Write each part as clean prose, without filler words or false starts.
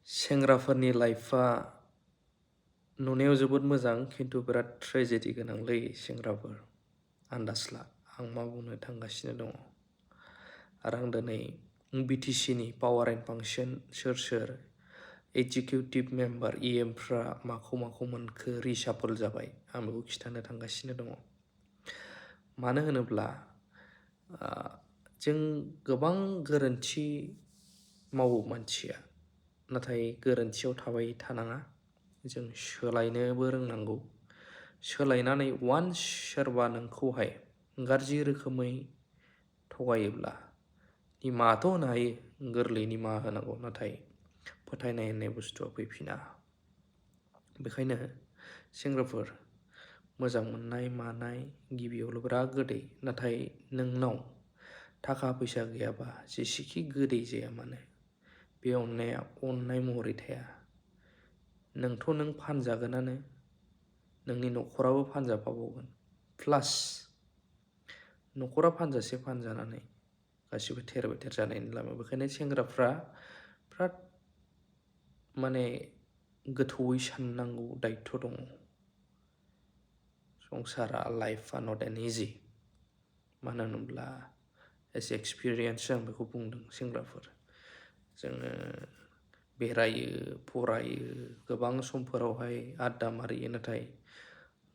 सेंग्राफोरनि लाइफआ नुनायाव जोबोद मोजां खिन्थु बिराद ट्रेजेडि गोनांलै सेंग्राफोर आन्दाज ला आं मा बुंनो थांगासिनो दङ आरो आं दिनै बिटिसिनि पावार एन्ड फांसन सोर एग्जिकिउटिभ मेम्बार इएमफ्रा माखौ मोनखो रिसाफल जाबाय आं बेखौ खिन्थानो थांगासिनो दङ मानो होनोब्ला जों गोबां गोरोन्थि मावो मानसिया नाथाय गोरोन्थियाव थाबाय थानाङा जों सोलायनोबो रोंनांगौ सोलायनानै वान्स सोरबा नोंखौहाय गाज्रि रोखोमै थगायोब्ला निमाहाथ' होनो हायो गोरलै निमाहा होनांगौ नाथाय फोथायनाय होननाय बुस्थुआ फैफिना बेखायनो सेंग्राफोर मोजां मोननाय मानाय गिबियावल' बिराद गोदै नाथाय नोंनाव थाखा फैसा गैयाबा जेसेखि गोदै जाया मानो बे अननाया अननाय महरै थाया नोंथ' नों फानजागोनानो नोंनि न'खराबो फानजाफाबावगोन प्लास न'खरा फानजासे फानजानानै गासिबो थेर बेथेर जानायनि लामा बेखायनो सेंग्राफ्रा बिराद माने गोथौयै साननांगौ दायित्व दङ संसारा लाइफआ नट एन इजि मानो होनोब्ला एस एक्सपिरियेन्स आं बेखौ बुंदों सेंग्राफोर जोङो बेरायो फरायो गोबां समफोरावहाय आड्डा मारियो नाथाय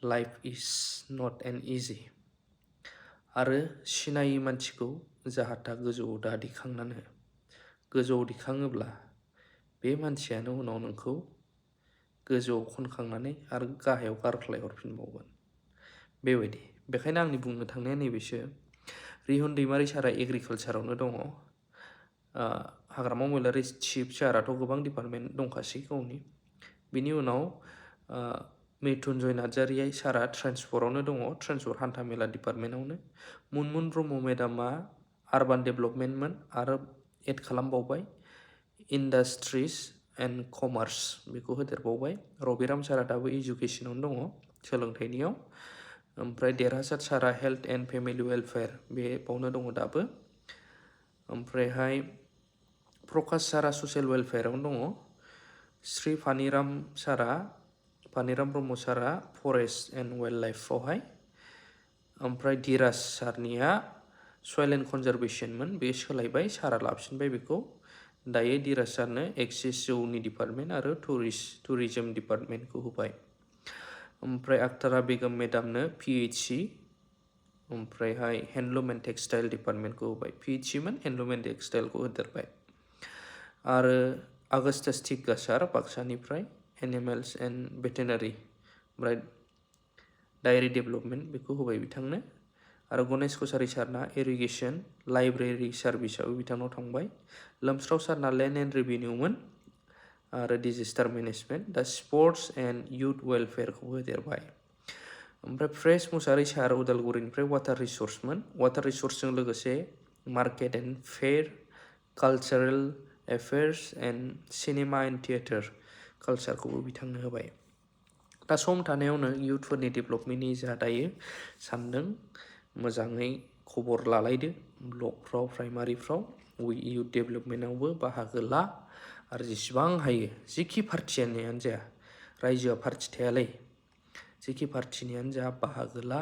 लाइफ इज नट एन इजि आरो सिनायै मानसिखौ जाहाथा गोजौआव दा दिखांनानै गोजौआव दिखाङोब्ला बे मानसियानो उनाव नोंखौ गोजौआव खनखांनानै आरो गाहायाव गारख्लाय हरफिनबावगोन बेबायदि बेखायनो आंनि बुंनो थांनाया नैबेसो रिहुन दैमारि सारा एग्रिकालसारावनो दङ हाग्रामा महिलारि चिफ साराथ' गोबां डिपार्टमेन्ट दंखासै गावनि बिनि उनाव मृत्युन्जय नार्जारि सारा ट्रेन्सपर्टआवनो दङ ट्रेन्सपर्ट हान्थामेला डिपार्टमेन्टआवनो मुनमुन ब्रह्म मेडामा आरबान डेभेलपमेन्टमोन आरो एड खालामबावबाय इन्डास्ट्रिज एन्ड कमार्स बेखौ होदेरबावबाय रबिराम सारा दाबो इडुकेसनावनो दङ सोलोंथाइनियाव ओमफ्राय देरहासार सारा हेल्थ एन्ड फेमिलि वेलफेयार बे बावनो दङ दाबो ओमफ्रायहाय प्रकाश सारा ससियेल वेलफेयारावनो दङ श्री फानिराम ब्रह्म सारा फरेस्ट एन्ड वाइल्ड लाइफआवहाय ओमफ्राय धीराज सारनिया सयल एन्ड कनजारभेसनमोन बे सोलायबाय सारा लाफिनबाय बेखौ दायो धीराज सारनो एक्सिस जौनि डिपार्टमेन्ट आरो टुरिजम डिपार्टमेन्टखौ होबाय ओमफ्राय आक्तारा बेगम मेडामनो पिएइचसि ओमफ्रायहाय हेन्डलुम एन्ड टेक्सटाइल डिपार्टमेन्टखौ होबाय पिएइचसिमोन हेन्डलुम एन्ड टेक्सटाइलखौ होदेरबाय आरो आगस्टास टिग्गा सार बाक्सानिफ्राय एनिमेल्स एन्ड भेटेनारि ओमफ्राय डायरी डेभेलपमेन्ट बेखौ होबाय बिथांनो आरो गणेश कसारि सारना इरिगेसन लाइब्रेरि सार्भिसआबो बिथांनाव थांबाय लोमस्राव सारना लेन्ड एन्ड रेभिनिउमोन आरो डिजेस्टार मेनेजमेन्ट दा स्पर्ट्स एन्ड इयुथ वेलफेयारखौ होदेरबाय ओमफ्राय फ्रेश मुसारि सार उदालगुरिनिफ्राय वाटार रिसर्समोन वाटार रिसर्सजों लोगोसे market and fair cultural affairs and cinema and theatre कालचारखौबो बिथांनो होबाय दा सम थानायावनो इयुथफोरनि डेभेलपमेन्टनि जा दायो सानदों मोजाङै खबर लालायदो ब्लकफ्राव प्राइमारिफ्राव इयुथ डेभेलपमेन्टआवबो बाहागो ला आरो जेसेबां हायो जिखि पार्टियानो जाया रायजोआ पार्टि थायालै जिखि पार्टिनियानो जा बाहागो ला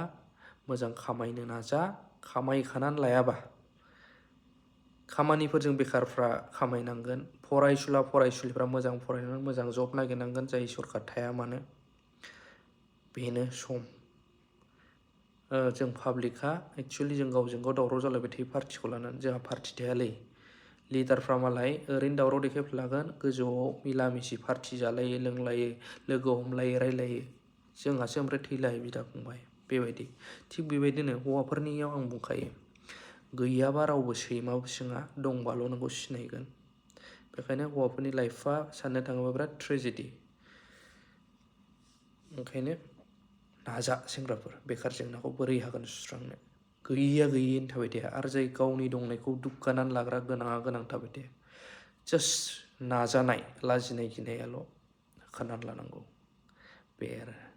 मोजां खामायनो नाजा खामायखानानै लायाबा खामानिफोरजों बेखारफ्रा खामायनांगोन फरायसुलिफ्रा मोजां फरायनानै मोजां जब नागिरनांगोन जाय सरकार थाया मानो बेनो सम जों पाब्लिकआ एक्सुवेलि जों गावजों गाव दावराव जालायबाय थायो पार्टिखौ लानानै जोंहा पार्टि थायालै लिडारफ्रा मालाय ओरैनो दावराव देखायफ्लागोन गोजौआव मिला मिसि पार्टि जालायो लोंलायो लोगो हमलायो रायलायो जोंहासो ओमफ्राय थैलायो बिदा फंबाय बेबायदि थिग बेबायदिनो हौवाफोरनियाव आं बुंखायो गैयाबा रावबो सैमाबो सोङा दंबाल' नोंखौ सिनायगोन बेखायनो हौवाफोरनि लाइफआ साननो थाङोबा बिराद ट्रेजेडि ओंखायनो नाजा सेंग्राफोर बेखार जेंनाखौ बोरै हागोन सुस्रांनो गैयैनो थाबाय थाया आरो जाय गावनि दंनायखौ दुग्गानानै लाग्रा गोनां थाबाय थाया जास्ट नाजानाय लाजिनाय गिनायाल' होखारनानै लानांगौ बे आरो